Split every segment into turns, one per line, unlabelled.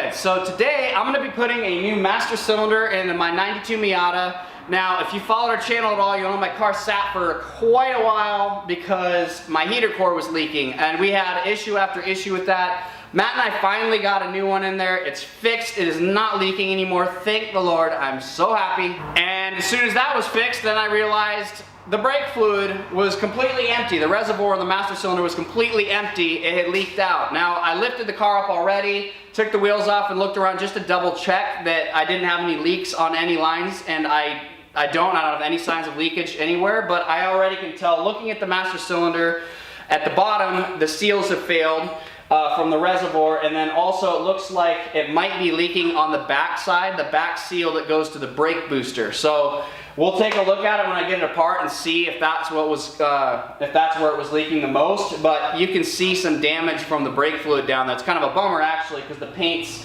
Gearheads. So today I'm going to be putting a new master cylinder in my 92 Miata. Now if you followed our channel at all, you know my car sat for quite a while because my heater core was leaking and we had issue after issue with that. Matt and I finally got a new one in there. It's fixed. It is not leaking anymore. Thank the Lord. I'm so happy. And as soon as that was fixed, then I realized the brake fluid was completely empty. The reservoir of the master cylinder was completely empty. It had leaked out. Now, I lifted the car up already, took the wheels off and looked around just to double check that I didn't have any leaks on any lines, and I don't have any signs of leakage anywhere, but I already can tell, looking at the master cylinder, at the bottom, the seals have failed from the reservoir, and then also it looks like it might be leaking on the back side, the back seal that goes to the brake booster. So we'll take a look at it when I get it apart and see if that's what was, if that's where it was leaking the most. But you can see some damage from the brake fluid down there. It's kind of a bummer actually, because the paint's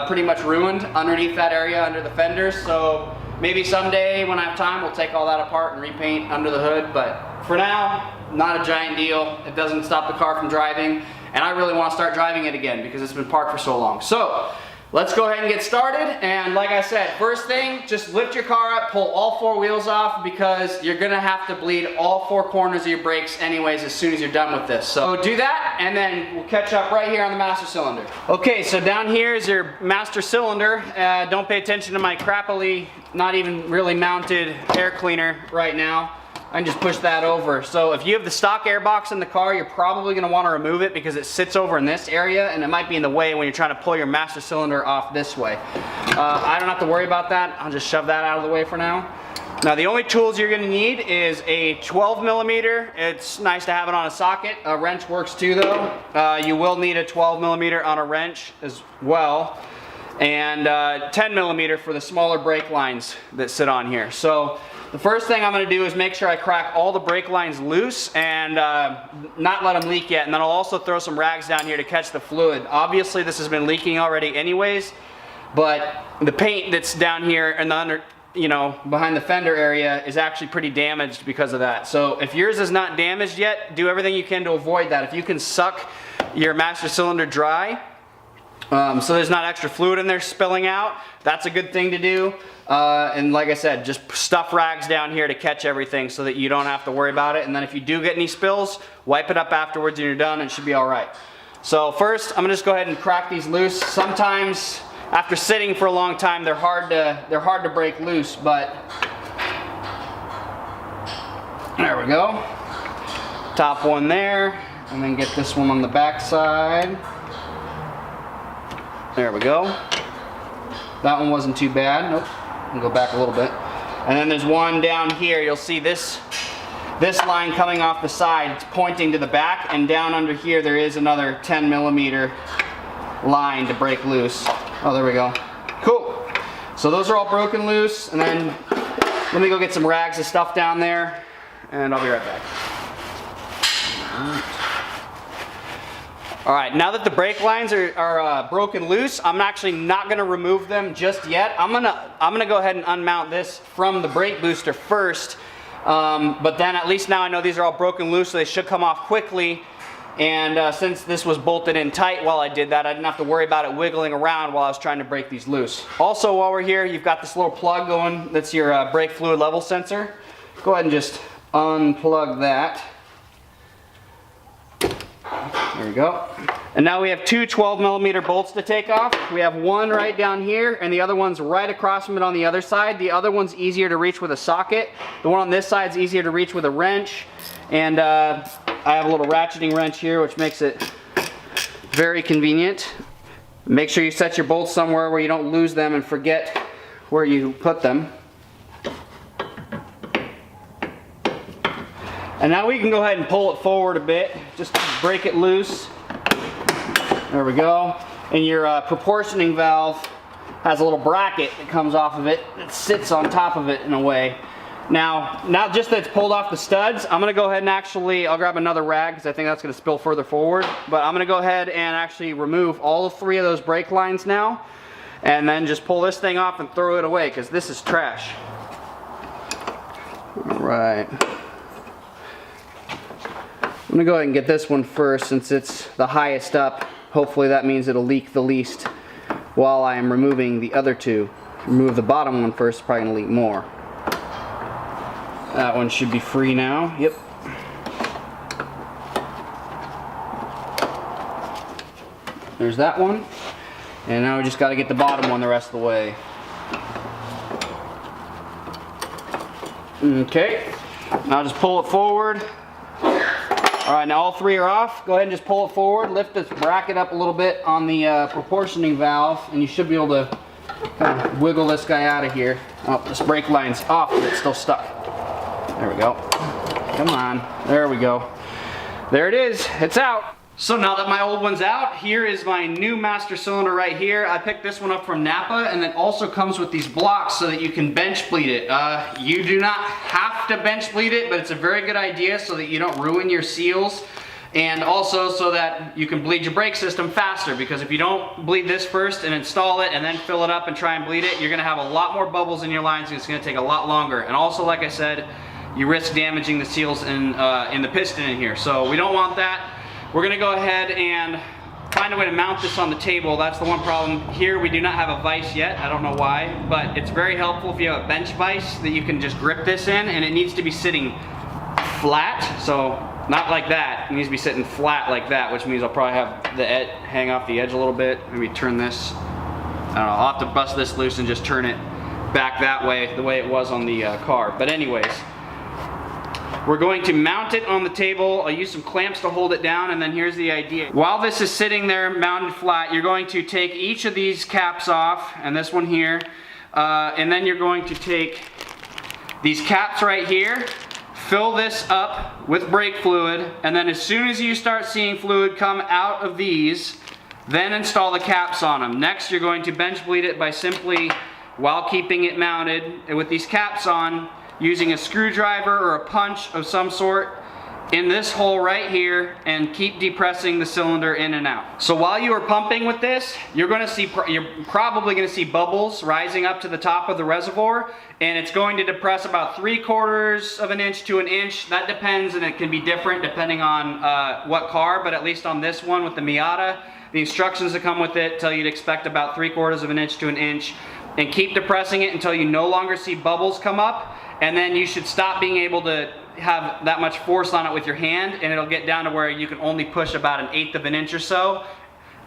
pretty much ruined underneath that area under the fenders. So maybe someday when I have time, we'll take all that apart and repaint under the hood. But for now, not a giant deal. It doesn't stop the car from driving. And I really want to start driving it again because it's been parked for so long. So let's go ahead and get started. And like I said, first thing, just lift your car up, pull all four wheels off, because you're gonna have to bleed all four corners of your brakes anyways as soon as you're done with this. So do that, and then we'll catch up right here on the master cylinder. Okay, so down here is your master cylinder. Don't pay attention to my crappily, not even really mounted air cleaner right now. I can just push that over. So if you have the stock air box in the car, you're probably gonna wanna remove it because it sits over in this area and it might be in the way when you're trying to pull your master cylinder off this way. I don't have to worry about that. I'll just shove that out of the way for now. Now the only tools you're gonna need is a 12 millimeter. It's nice to have it on a socket. A wrench works too though. You will need a 12 millimeter on a wrench as well. And 10 millimeter for the smaller brake lines that sit on here. So the first thing I'm going to do is make sure I crack all the brake lines loose and not let them leak yet. And then I'll also throw some rags down here to catch the fluid. Obviously this has been leaking already anyways, but the paint that's down here and the under, you know, behind the fender area is actually pretty damaged because of that. So if yours is not damaged yet, do everything you can to avoid that. If you can suck your master cylinder dry, so there's not extra fluid in there spilling out, that's a good thing to do. And like I said, just stuff rags down here to catch everything so that you don't have to worry about it. And then if you do get any spills, wipe it up afterwards and you're done and it should be all right. So first, I'm gonna just go ahead and crack these loose. Sometimes after sitting for a long time, they're hard to break loose, but there we go. Top one there, and then get this one on the back side. There we go. That one wasn't too bad. Nope. I'll go back a little bit. And then there's one down here. You'll see this line coming off the side. It's pointing to the back, and down under here there is another 10 millimeter line to break loose. Oh, there we go. Cool. So those are all broken loose, and then let me go get some rags of stuff down there, and I'll be right back. All right, now that the brake lines are broken loose, I'm actually not gonna remove them just yet. I'm gonna go ahead and unmount this from the brake booster first, but then at least now I know these are all broken loose, so they should come off quickly. And since this was bolted in tight while I did that, I didn't have to worry about it wiggling around while I was trying to break these loose. Also, while we're here, you've got this little plug going, that's your brake fluid level sensor. Go ahead and just unplug that. There we go. And now we have two 12 millimeter bolts to take off. We have one right down here and the other one's right across from it on the other side. The other one's easier to reach with a socket. The one on this side is easier to reach with a wrench. And I have a little ratcheting wrench here, which makes it very convenient. Make sure you set your bolts somewhere where you don't lose them and forget where you put them. And now we can go ahead and pull it forward a bit, just to break it loose. There we go. And your proportioning valve has a little bracket that comes off of it that sits on top of it in a way. Now just that it's pulled off the studs, I'm gonna go ahead and I'll grab another rag because I think that's gonna spill further forward. But I'm gonna go ahead and actually remove all three of those brake lines now, and then just pull this thing off and throw it away because this is trash. All right. I'm gonna go ahead and get this one first since it's the highest up. Hopefully that means it'll leak the least. while I am removing the other two. Remove the bottom one first, it's probably gonna leak more. That one should be free now. Yep. There's that one. And now we just got to get the bottom one the rest of the way. Okay. Now just pull it forward. Alright, now all three are off. Go ahead and just pull it forward. Lift this bracket up a little bit on the proportioning valve, and you should be able to kind of wiggle this guy out of here. Oh, this brake line's off, but it's still stuck. There we go. Come on. There we go. There it is. It's out. So now that my old one's out, here is my new master cylinder right here. I picked this one up from Napa, and it also comes with these blocks so that you can bench bleed it. You do not have to bench bleed it, but it's a very good idea so that you don't ruin your seals, and also so that you can bleed your brake system faster, because if you don't bleed this first and install it and then fill it up and try and bleed it, you're gonna have a lot more bubbles in your lines and it's gonna take a lot longer. And also, like I said, you risk damaging the seals in the piston in here. So we don't want that. We're gonna go ahead and find a way to mount this on the table. That's the one problem. Here we do not have a vise yet. I don't know why, but it's very helpful if you have a bench vise that you can just grip this in, and it needs to be sitting flat. So not like that. It needs to be sitting flat like that, which means I'll probably have the hang off the edge a little bit. Maybe turn this. I don't know. I'll have to bust this loose and just turn it back that way, the way it was on the car. But anyways, we're going to mount it on the table. I'll use some clamps to hold it down, and then here's the idea. While this is sitting there mounted flat, you're going to take each of these caps off, and this one here, and then you're going to take these caps right here, fill this up with brake fluid, and then as soon as you start seeing fluid come out of these, then install the caps on them. Next, you're going to bench bleed it by simply, while keeping it mounted with these caps on, using a screwdriver or a punch of some sort in this hole right here, and keep depressing the cylinder in and out. So while you are pumping with this, you're probably going to see bubbles rising up to the top of the reservoir, and it's going to depress about 3/4 of an inch to an inch. That depends, and it can be different depending on what car, but at least on this one with the Miata, the instructions that come with it tell you to expect about 3/4 of an inch to an inch, and keep depressing it until you no longer see bubbles come up. And then you should stop being able to have that much force on it with your hand, and it'll get down to where you can only push about 1/8 of an inch or so.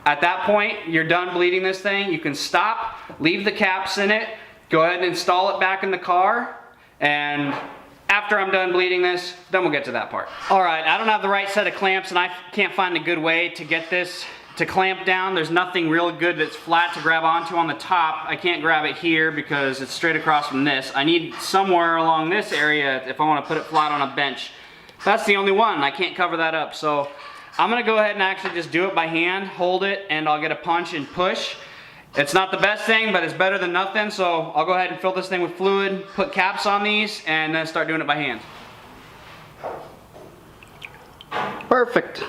At that point, you're done bleeding this thing. You can stop, leave the caps in it, go ahead and install it back in the car, and after I'm done bleeding this, then we'll get to that part. All right, I don't have the right set of clamps, and I can't find a good way to get this to clamp down. There's nothing real good that's flat to grab onto on the top. I can't grab it here because it's straight across from this. I need somewhere along this area if I want to put it flat on a bench. That's the only one. I can't cover that up. So I'm going to go ahead and actually just do it by hand, hold it, and I'll get a punch and push. It's not the best thing, but it's better than nothing. So I'll go ahead and fill this thing with fluid, put caps on these, and then start doing it by hand. Perfect.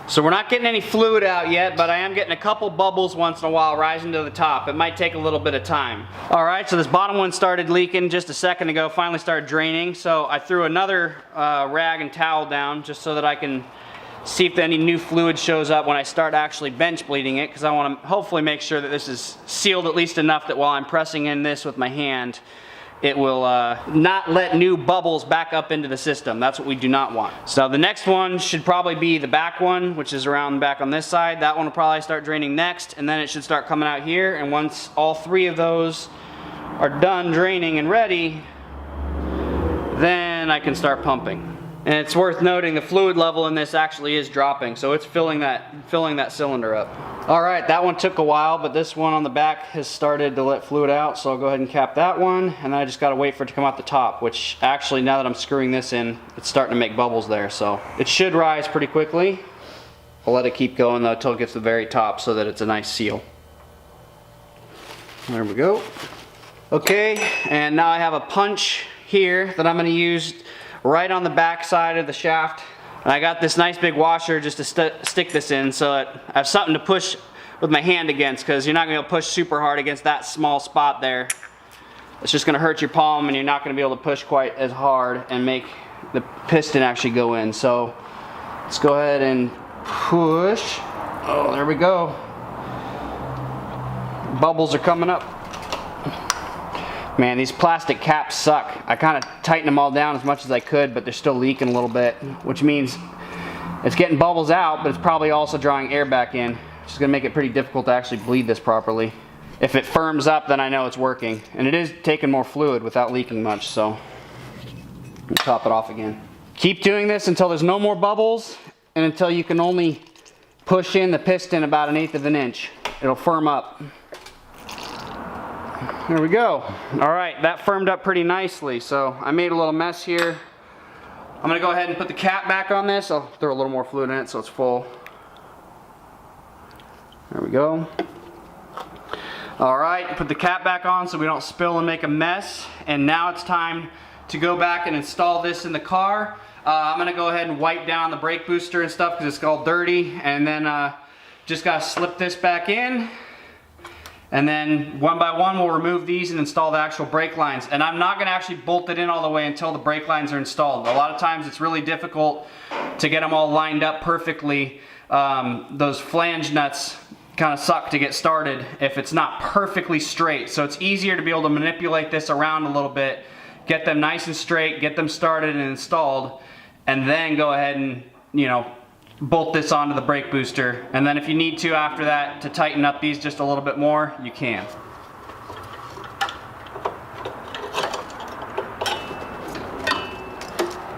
So we're not getting any fluid out yet, but I am getting a couple bubbles once in a while rising to the top. It might take a little bit of time. All right, so this bottom one started leaking just a second ago, finally started draining. So I threw another rag and towel down just so that I can see if any new fluid shows up when I start actually bench bleeding it, because I want to hopefully make sure that this is sealed at least enough that while I'm pressing in this with my hand, it will not let new bubbles back up into the system. That's what we do not want. So the next one should probably be the back one, which is around back on this side. That one will probably start draining next, and then it should start coming out here. And once all three of those are done draining and ready, then I can start pumping. And it's worth noting the fluid level in this actually is dropping, so it's filling that cylinder up. All right, that one took a while, but this one on the back has started to let fluid out, so I'll go ahead and cap that one, and then I just gotta wait for it to come out the top, which actually, now that I'm screwing this in, it's starting to make bubbles there, so it should rise pretty quickly. I'll let it keep going though until it gets to the very top so that it's a nice seal. There we go. Okay, and now I have a punch here that I'm gonna use right on the back side of the shaft. And I got this nice big washer just to stick this in so that I have something to push with my hand against, because you're not going to be able to push super hard against that small spot there. It's just going to hurt your palm, and you're not going to be able to push quite as hard and make the piston actually go in. So let's go ahead and push. Oh, there we go. Bubbles are coming up. Man, these plastic caps suck. I kind of tightened them all down as much as I could, but they're still leaking a little bit, which means it's getting bubbles out, but it's probably also drawing air back in, which is going to make it pretty difficult to actually bleed this properly. If it firms up, then I know it's working. And it is taking more fluid without leaking much, so I'll top it off again. Keep doing this until there's no more bubbles and until you can only push in the piston about 1/8 of an inch. It'll firm up. There we go. All right, that firmed up pretty nicely. So I made a little mess here. I'm gonna go ahead and put the cap back on this. I'll throw a little more fluid in it so it's full. There we go. All right, put the cap back on so we don't spill and make a mess. And now it's time to go back and install this in the car. I'm gonna go ahead and wipe down the brake booster and stuff because it's all dirty. And then just gotta slip this back in. And then one by one we'll remove these and install the actual brake lines. And I'm not gonna actually bolt it in all the way until the brake lines are installed. A lot of times it's really difficult to get them all lined up perfectly. Those flange nuts kind of suck to get started if it's not perfectly straight. So it's easier to be able to manipulate this around a little bit, get them nice and straight, get them started and installed, and then go ahead and, you know, bolt this onto the brake booster. And then if you need to after that to tighten up these just a little bit more, you can.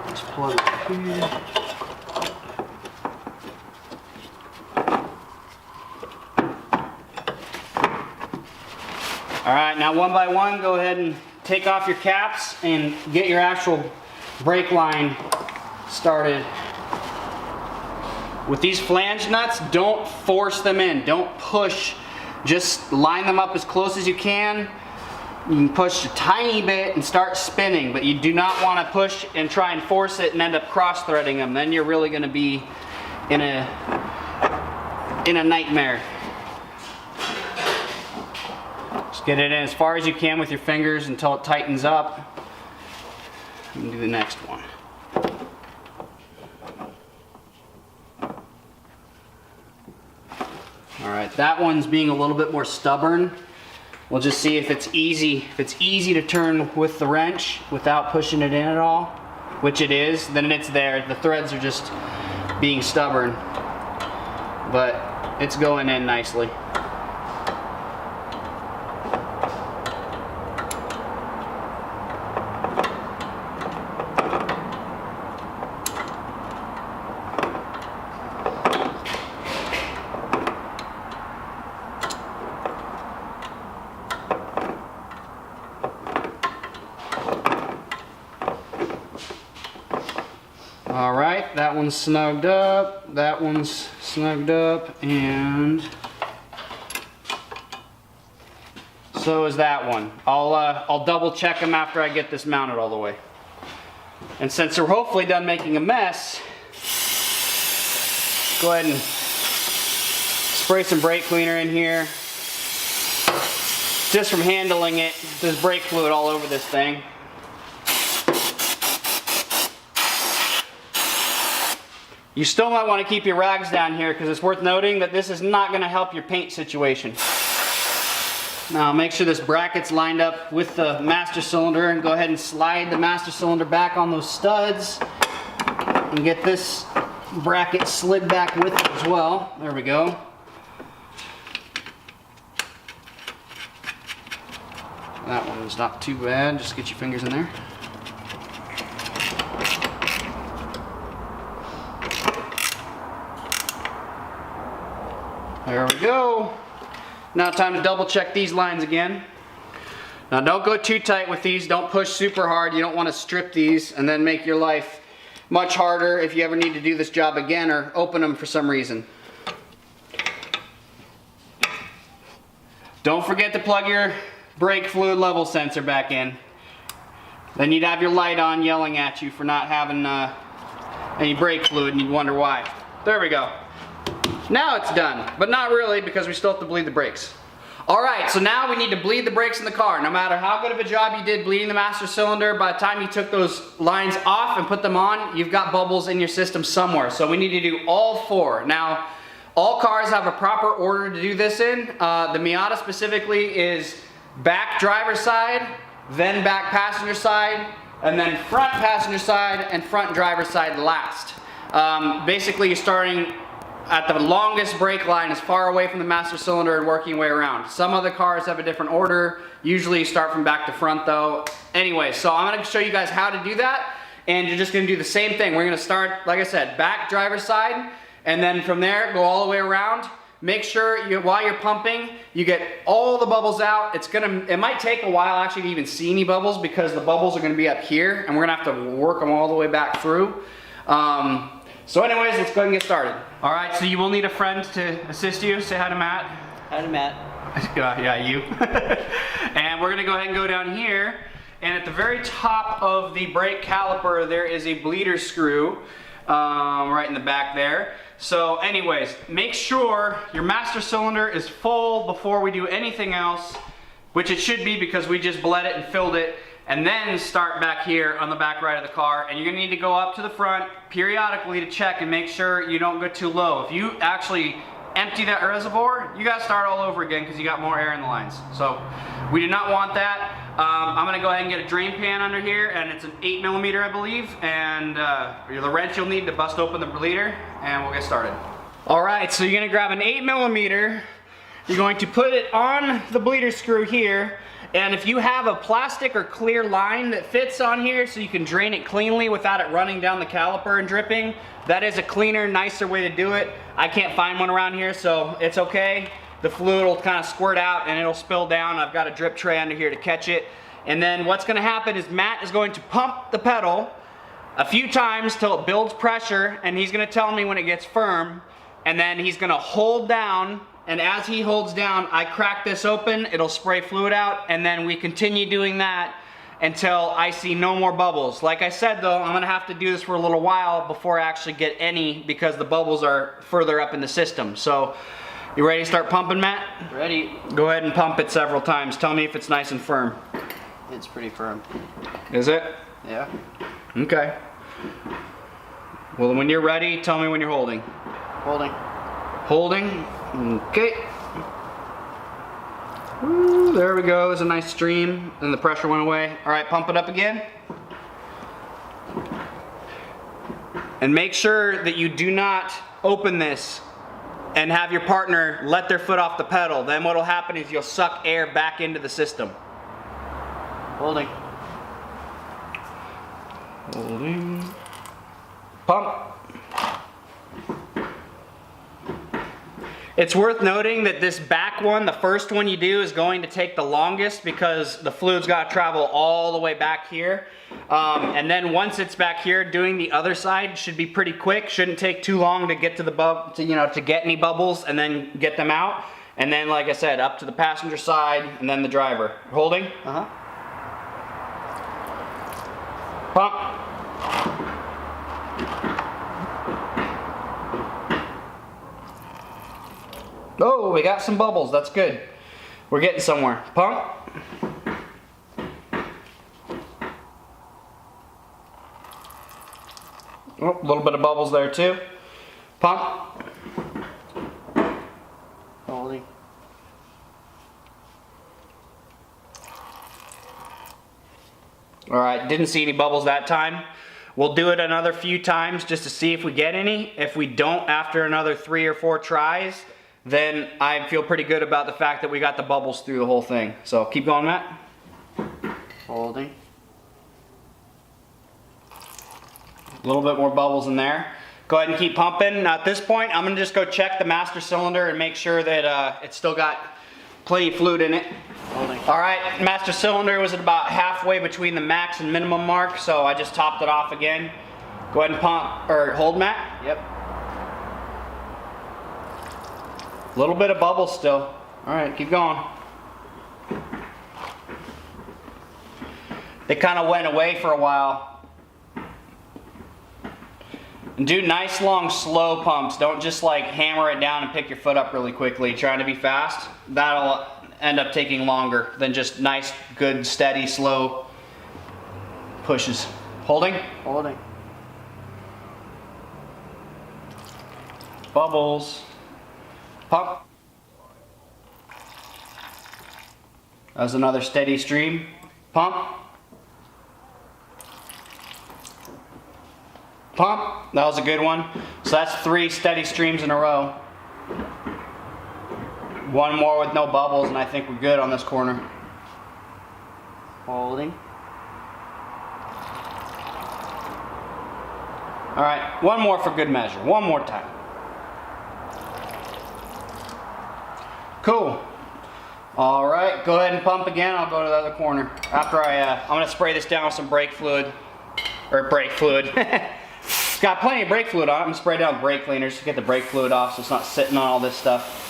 Just plug it here. All right, now one by one, go ahead and take off your caps and get your actual brake line started. With these flange nuts, don't force them in, don't push, just line them up as close as you can. You can push a tiny bit and start spinning, but you do not want to push and try and force it and end up cross-threading them. Then you're really going to be in a nightmare. Just get it in as far as you can with your fingers until it tightens up. And do the next one. Alright, that one's being a little bit more stubborn. We'll just see if it's easy. If it's easy to turn with the wrench without pushing it in at all, which it is, then it's there. The threads are just being stubborn. But it's going in nicely. All right, that one's snugged up, that one's snugged up, and so is that one. I'll double check them after I get this mounted all the way. And since we're hopefully done making a mess, go ahead and spray some brake cleaner in here. Just from handling it, there's brake fluid all over this thing. You still might want to keep your rags down here because it's worth noting that this is not going to help your paint situation. Now make sure this bracket's lined up with the master cylinder and go ahead and slide the master cylinder back on those studs and get this bracket slid back with it as well. There we go. That one's not too bad, just get your fingers in there. There we go. Now time to double check these lines again. Now don't go too tight with these, don't push super hard. You don't want to strip these and then make your life much harder if you ever need to do this job again or open them for some reason. Don't forget to plug your brake fluid level sensor back in. Then you'd have your light on yelling at you for not having any brake fluid and you'd wonder why. There we go. Now it's done, but not really because we still have to bleed the brakes. Alright, so now we need to bleed the brakes in the car. No matter how good of a job you did bleeding the master cylinder, by the time you took those lines off and put them on, you've got bubbles in your system somewhere. So we need to do all four. Now, All cars have a proper order to do this in. The Miata specifically is back driver side, then back passenger side, and then front passenger side and front driver side last. Basically, you're starting at the longest brake line as far away from the master cylinder and working your way around. Some other cars have a different order. Usually you start from back to front though. Anyway, so I'm gonna show you guys how to do that, and you're just gonna do the same thing. We're gonna start, like I said, back driver's side, and then from there, go all the way around. Make sure while you're pumping, you get all the bubbles out. It might take a while actually to even see any bubbles because the bubbles are gonna be up here, and we're gonna have to work them all the way back through. So anyways, let's go ahead and get started. All right, so you will need a friend to assist you. Say hi to Matt.
Hi to Matt.
Yeah, you. And we're gonna go ahead and go down here. And at the very top of the brake caliper, there is a bleeder screw right in the back there. So anyways, make sure your master cylinder is full before we do anything else, which it should be because we just bled it and filled it. And then start back here on the back right of the car, and you're gonna need to go up to the front periodically to check and make sure you don't go too low. If you actually empty that reservoir, you gotta start all over again because you got more air in the lines. So we do not want that. I'm gonna go ahead and get a drain pan under here, and it's an 8mm, I believe, and the wrench you'll need to bust open the bleeder, and we'll get started. All right, so you're gonna grab an 8mm, you're going to put it on the bleeder screw here. And if you have a plastic or clear line that fits on here so you can drain it cleanly without it running down the caliper and dripping, that is a cleaner, nicer way to do it. I can't find one around here, so it's okay. The fluid will kind of squirt out and it'll spill down. I've got a drip tray under here to catch it. And then what's gonna happen is Matt is going to pump the pedal a few times till it builds pressure, and he's gonna tell me when it gets firm, and then he's gonna hold down. And as he holds down, I crack this open, it'll spray fluid out, and then we continue doing that until I see no more bubbles. Like I said though, I'm gonna have to do this for a little while before I actually get any because the bubbles are further up in the system. So, you ready to start pumping, Matt?
Ready.
Go ahead and pump it several times. Tell me if it's nice and firm.
It's pretty firm.
Is it?
Yeah.
Okay. Well, when you're ready, tell me when you're holding.
Holding.
Holding. Okay. Ooh, there we go. There's a nice stream, and the pressure went away. All right, pump it up again. And make sure that you do not open this and have your partner let their foot off the pedal. Then what'll happen is you'll suck air back into the system.
Holding.
Holding. Pump. It's worth noting that this back one, the first one you do, is going to take the longest because the fluid's got to travel all the way back here. And then once it's back here, doing the other side should be pretty quick. Shouldn't take too long to get to the to get any bubbles and then get them out. And then, like I said, up to the passenger side and then the driver. Holding. Pump. Oh, we got some bubbles. That's good. We're getting somewhere. Pump. Oh, a little bit of bubbles there too. Pump.
Holding.
All right, didn't see any bubbles that time. We'll do it another few times just to see if we get any. If we don't after another 3 or 4 tries, then I feel pretty good about the fact that we got the bubbles through the whole thing. So keep going, Matt.
Holding.
A little bit more bubbles in there. Go ahead and keep pumping. Now at this point, I'm gonna just go check the master cylinder and make sure that it's still got plenty of fluid in it.
Holding.
All right, master cylinder was at about halfway between the max and minimum mark, so I just topped it off again. Go ahead and pump, or hold, Matt.
Yep.
A little bit of bubbles still. All right, keep going. They kind of went away for a while. And do nice long slow pumps. Don't just like hammer it down and pick your foot up really quickly trying to be fast. That'll end up taking longer than just nice, good, steady, slow pushes. Holding?
Holding.
Bubbles. Pump. That was another steady stream. Pump. Pump. That was a good one. So that's 3 steady streams in a row. One more with no bubbles, and I think we're good on this corner.
Holding.
All right, one more for good measure. One more time. Cool. All right, go ahead and pump again. I'll go to the other corner. After I'm gonna spray this down with some brake fluid, or brake fluid. It's got plenty of brake fluid on it. I'm gonna spray it down with brake cleaners to get the brake fluid off so it's not sitting on all this stuff.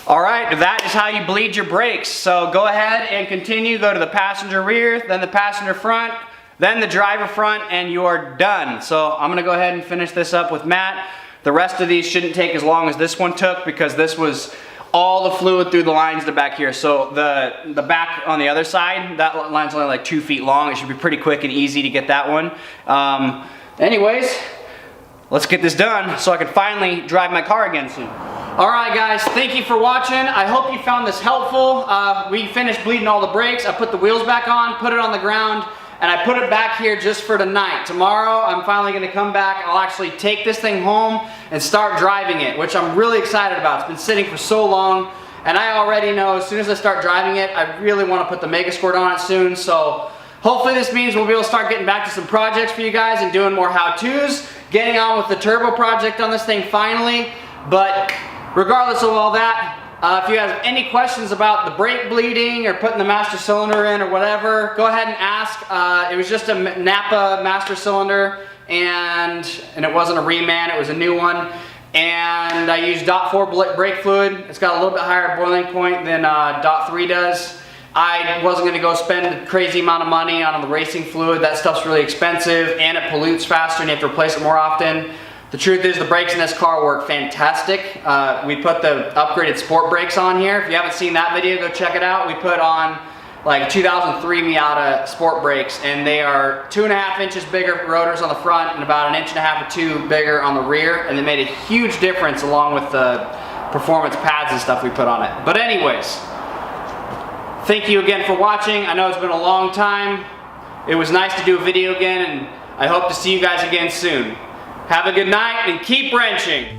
All right, that is how you bleed your brakes. So go ahead and continue. Go to the passenger rear, then the passenger front, then the driver front, and you're done. So I'm gonna go ahead and finish this up with Matt. The rest of these shouldn't take as long as this one took because this was all the fluid through the lines to back here. So the back on the other side, that line's only like 2 feet long. It should be pretty quick and easy to get that one. Anyways, let's get this done so I can finally drive my car again soon. All right, guys, thank you for watching. I hope you found this helpful. We finished bleeding all the brakes. I put the wheels back on, put it on the ground, and I put it back here just for tonight. Tomorrow, I'm finally gonna come back. I'll actually take this thing home and start driving it, which I'm really excited about. It's been sitting for so long, and I already know as soon as I start driving it, I really wanna put the Mega Squirt on it soon, so hopefully this means we'll be able to start getting back to some projects for you guys and doing more how-tos, getting on with the turbo project on this thing finally. But regardless of all that, if you have any questions about the brake bleeding or putting the master cylinder in or whatever, go ahead and ask. It was just a Napa master cylinder, and it wasn't a reman, it was a new one. And I used .4 brake fluid. It's got a little bit higher boiling point than .3 does. I wasn't gonna go spend a crazy amount of money on the racing fluid. That stuff's really expensive and it pollutes faster and you have to replace it more often. The truth is the brakes in this car work fantastic. We put the upgraded sport brakes on here. If you haven't seen that video, go check it out. We put on like 2003 Miata sport brakes, and they are 2.5 inches bigger rotors on the front and about 1.5 or 2 inches bigger on the rear, and they made a huge difference along with the performance pads and stuff we put on it. But anyways, thank you again for watching. I know it's been a long time. It was nice to do a video again, and I hope to see you guys again soon. Have a good night and keep wrenching.